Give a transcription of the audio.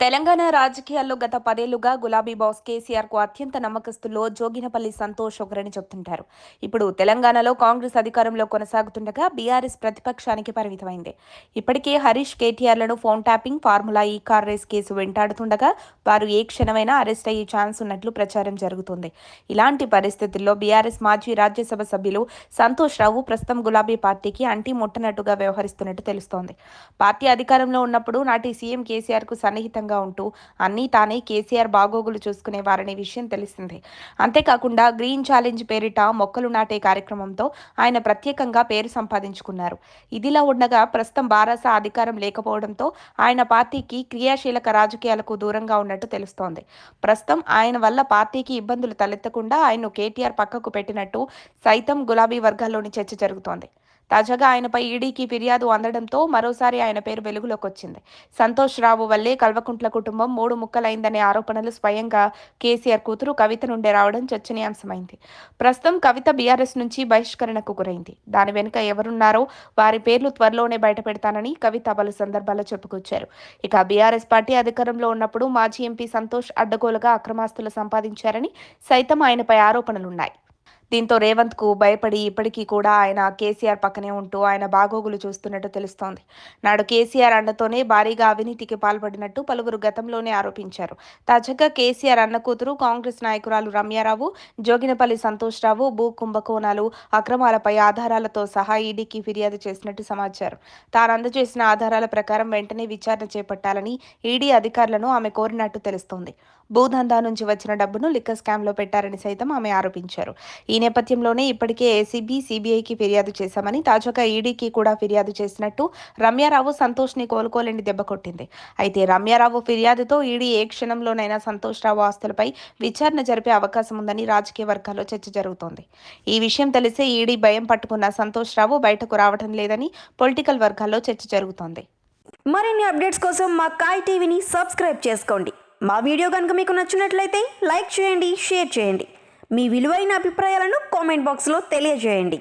తెలంగాణ రాజకీయాల్లో గత 10 ఏళ్లుగా గులాబీ బాస్ కేసీఆర్కు అత్యంత నమ్మకస్తుల్లో జోగినపల్లి సంతోష్ ఒకరని చెబుతుంటారు. ఇప్పుడు తెలంగాణలో కాంగ్రెస్ అధికారంలో కొనసాగుతుండగా బీఆర్ఎస్ ప్రతిపక్షానికి పరిమితమైంది. ఇప్పటికే హరీష్ కేటీఆర్లను ఫోన్ ట్యాపింగ్, ఫార్ములా ఈ కార్ రేస్ కేసు వెంటాడుతుండగా వారు ఏ క్షణమైనా అరెస్ట్ అయ్యే ఛాన్స్ ఉన్నట్లు ప్రచారం జరుగుతుంది. ఇలాంటి పరిస్థితుల్లో బీఆర్ఎస్ మాజీ రాజ్యసభ సభ్యులు సంతోష్ రావు ప్రస్తుతం గులాబీ పార్టీకి అంటి ముట్టనట్టుగా వ్యవహరిస్తున్నట్టు తెలుస్తోంది. పార్టీ అధికారంలో ఉన్నప్పుడు నాటి సీఎం కేసీఆర్కు సన్నిహితంగా ఉంటూ అన్నీ తానే కేసీఆర్ బాగోగులు చూసుకునేవారనే విషయం తెలిసిందే. అంతేకాకుండా గ్రీన్ ఛాలెంజ్ పేరిట మొక్కలు నాటే కార్యక్రమంతో ఆయన ప్రత్యేకంగా పేరు సంపాదించుకున్నారు. ఇదిలా ఉండగా ప్రస్తుతం బారాస అధికారం లేకపోవడంతో ఆయన పార్టీకి క్రియాశీలక రాజకీయాలకు దూరంగా ఉన్నట్టు తెలుస్తోంది. ప్రస్తుతం ఆయన వల్ల పార్టీకి ఇబ్బందులు తలెత్తకుండా ఆయన్ను కేటీఆర్ పక్కకు పెట్టినట్టు సైతం గులాబీ వర్గాల్లోని చర్చ జరుగుతోంది. తాజాగా ఆయనపై ఈడీకి ఫిర్యాదు అందడంతో మరోసారి ఆయన పేరు వెలుగులోకి వచ్చింది. సంతోష్ రావు వల్లే కల్వకుంట్ల కుటుంబం 3 ముక్కలైందనే ఆరోపణలు స్వయంగా కేసీఆర్ కూతురు కవిత నుండే రావడం చర్చనీయాంశమైంది. ప్రస్తుతం కవిత బీఆర్ఎస్ నుంచి బహిష్కరణకు గురైంది. దాని వెనుక ఎవరున్నారో వారి పేర్లు త్వరలోనే బయటపెడతానని కవిత పలు సందర్భాల్లో చెప్పుకొచ్చారు. ఇక బీఆర్ఎస్ పార్టీ అధికారంలో ఉన్నప్పుడు మాజీ ఎంపీ సంతోష్ అడ్డగోలుగా అక్రమాస్తులు సంపాదించారని సైతం ఆయనపై ఆరోపణలున్నాయి. దీంతో రేవంత్ కు భయపడి ఇప్పటికీ కూడా ఆయన కేసీఆర్ పక్కనే ఉంటూ ఆయన బాగోగులు చూస్తున్నట్టు తెలుస్తోంది. నాడు కేసీఆర్ అండతోనే భారీగా అవినీతికి పాల్పడినట్టు పలువురు గతంలోనే ఆరోపించారు. తాజాగా కేసీఆర్ అన్న కూతురు కాంగ్రెస్ నాయకురాలు రమ్యారావు, జోగినపల్లి సంతోష్ రావు భూ కుంభకోణాలు, అక్రమాలపై ఆధారాలతో సహా ఈడీకి ఫిర్యాదు చేసినట్టు సమాచారం. తాను అందజేసిన ఆధారాల ప్రకారం వెంటనే విచారణ చేపట్టాలని ఈడీ అధికారులను ఆమె కోరినట్టు తెలుస్తోంది. భూదందా నుంచి వచ్చిన డబ్బును లిక్కర్ స్కామ్లో పెట్టారని సైతం ఆమె ఆరోపించారు. ఈ నేపథ్యంలోనే ఇప్పటికే ఏసీబీ, సీబీఐకి ఫిర్యాదు చేశామని, తాజాగా ఈడీకి కూడా ఫిర్యాదు చేసినట్టు రమ్యారావు సంతోష్ని కోలుకోలేని దెబ్బ కొట్టింది. అయితే రమ్యారావు ఫిర్యాదుతో ఈడీ ఏ క్షణంలోనైనా సంతోష్ రావు ఆస్తులపై విచారణ జరిపే అవకాశం ఉందని రాజకీయ వర్గాల్లో చర్చ జరుగుతోంది. ఈ విషయం తెలిసే ఈడీ భయం పట్టుకున్న సంతోష్ రావు బయటకు రావడం లేదని పొలిటికల్ వర్గాల్లో చర్చ జరుగుతోంది. మరిన్ని అప్డేట్స్ కోసం మా కాయ్ టీవీని సబ్స్క్రైబ్ చేసుకోండి. మా వీడియో కనుక మీకు నచ్చినట్లయితే లైక్ చేయండి, షేర్ చేయండి. మీ విలువైన అభిప్రాయాలను కామెంట్ బాక్స్లో తెలియజేయండి.